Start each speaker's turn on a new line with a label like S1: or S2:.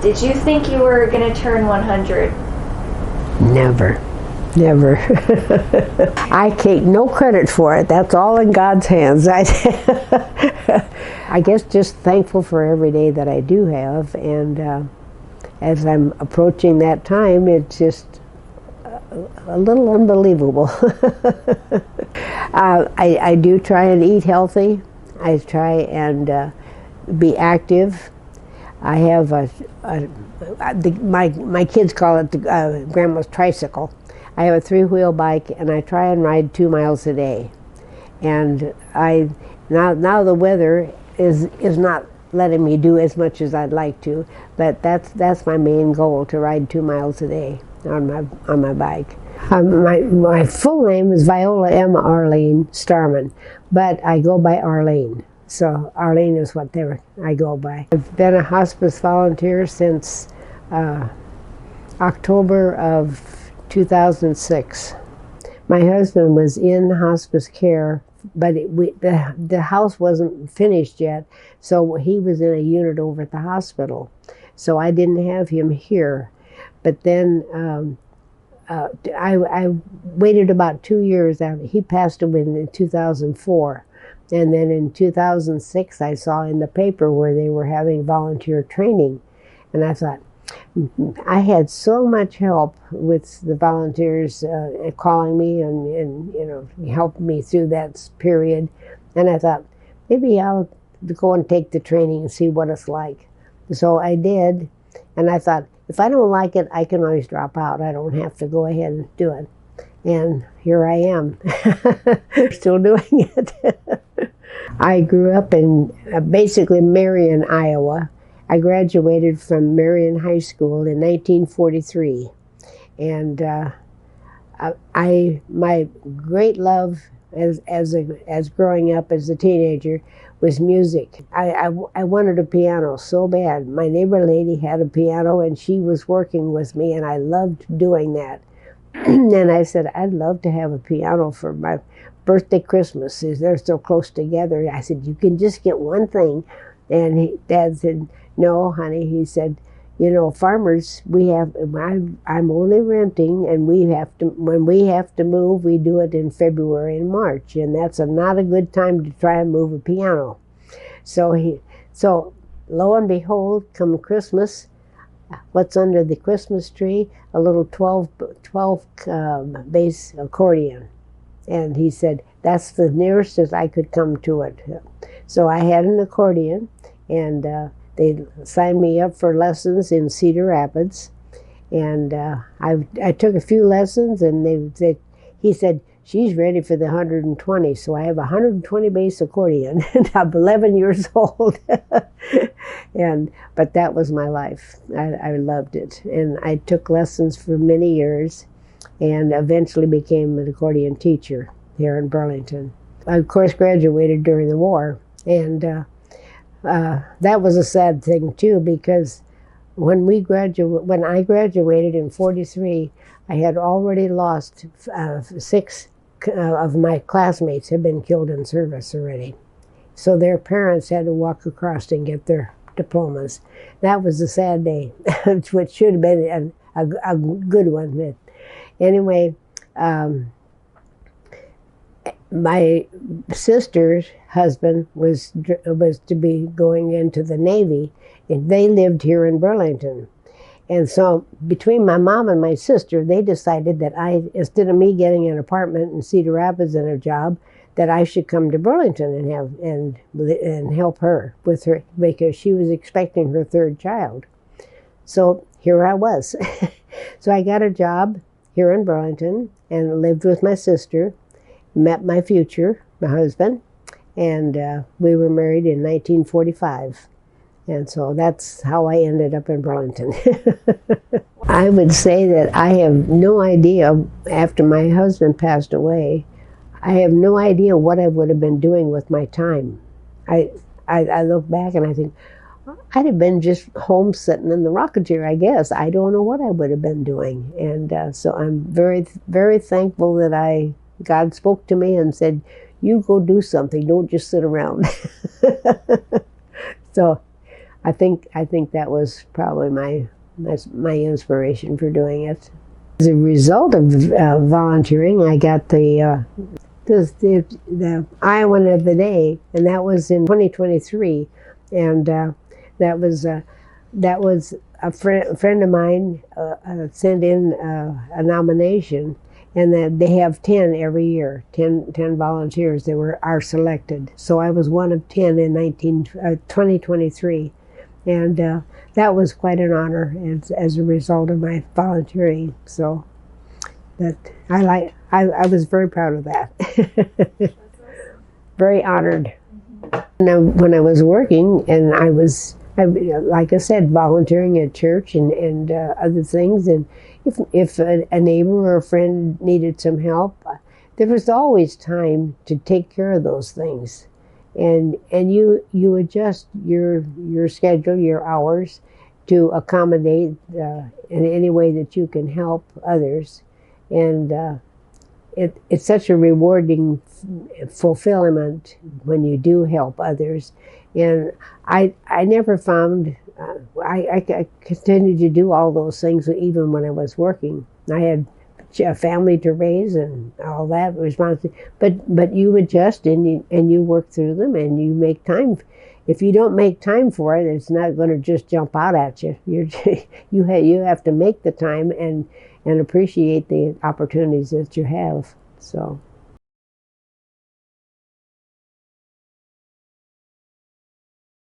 S1: Did you think you were going to turn 100?
S2: Never. Never. I take no credit for it. That's all in God's hands. I guess just thankful for every day that I do have, and as I'm approaching that time, it's just a little unbelievable. I do try and eat healthy. I try and be active. I have my kids call it Grandma's tricycle. I have a 3-wheel bike, and I try and ride 2 miles a day. And now the weather is not letting me do as much as I'd like to, but that's my main goal, to ride 2 miles a day on my bike. My full name is Viola M. Arleen Starman, but I go by Arleen. So Arleen is what I go by. I've been a hospice volunteer since October of 2006. My husband was in hospice care, but the house wasn't finished yet, so he was in a unit over at the hospital. So I didn't have him here. But then I waited about 2 years after he passed away in 2004. And then in 2006, I saw in the paper where they were having volunteer training. And I thought, I had so much help with the volunteers calling me and helping me through that period. And I thought, maybe I'll go and take the training and see what it's like. So I did. And I thought, if I don't like it, I can always drop out. I don't have to go ahead and do it. And here I am, still doing it. I grew up in basically Marion, Iowa. I graduated from Marion High School in 1943. And my great love as growing up as a teenager was music. I wanted a piano so bad. My neighbor lady had a piano, and she was working with me, and I loved doing that. And I said, I'd love to have a piano for my birthday, Christmas. They're so close together. I said, you can just get one thing. And Dad said, no, honey. He said, farmers, I'm only renting, and when we have to move, we do it in February and March, and that's not a good time to try and move a piano. So lo and behold, come Christmas, what's under the Christmas tree? A little 12 bass accordion. And he said, that's the nearest as I could come to it. So I had an accordion, and they signed me up for lessons in Cedar Rapids. And I took a few lessons, and he said, she's ready for the 120. So I have a 120 bass accordion, and I'm 11 years old. But that was my life. I loved it. And I took lessons for many years, and eventually became an accordion teacher here in Burlington. I, of course, graduated during the war, and that was a sad thing too, because when I graduated in '43, I had already lost 6 of my classmates had been killed in service already. So their parents had to walk across and get their diplomas. That was a sad day, which should have been a good one. But anyway, my sister's husband was to be going into the Navy, and they lived here in Burlington. And so between my mom and my sister, they decided that instead of me getting an apartment in Cedar Rapids and a job, that I should come to Burlington and help her with her, because she was expecting her 3rd child. So here I was. So I got a job here in Burlington and lived with my sister, met my husband, and we were married in 1945. And so that's how I ended up in Burlington. I would say that I have no idea, after my husband passed away, I have no idea what I would have been doing with my time. I look back and I think, I'd have been just home sitting in the rocking chair, I guess. I don't know what I would have been doing. And so I'm very, very thankful that God spoke to me and said, you go do something, don't just sit around. So I think that was probably my inspiration for doing it. As a result of volunteering, I got the Iowan of the Day, and that was in 2023, and that was a friend of mine sent in a nomination, and that they have 10 every year, 10 volunteers that are selected. So I was one of 10 in 2023, and that was quite an honor as a result of my volunteering. So that I was very proud of that. Very honored. When I was working, and like I said, volunteering at church and other things, and if a neighbor or a friend needed some help, there was always time to take care of those things, and you adjust your schedule, your hours, to accommodate in any way that you can help others, and it's such a rewarding fulfillment when you do help others. And I never found, I continued to do all those things even when I was working. I had a family to raise and all that responsibility, but you adjust and you work through them, and you make time. If you don't make time for it, it's not going to just jump out at you. You have to make the time and appreciate the opportunities that you have. So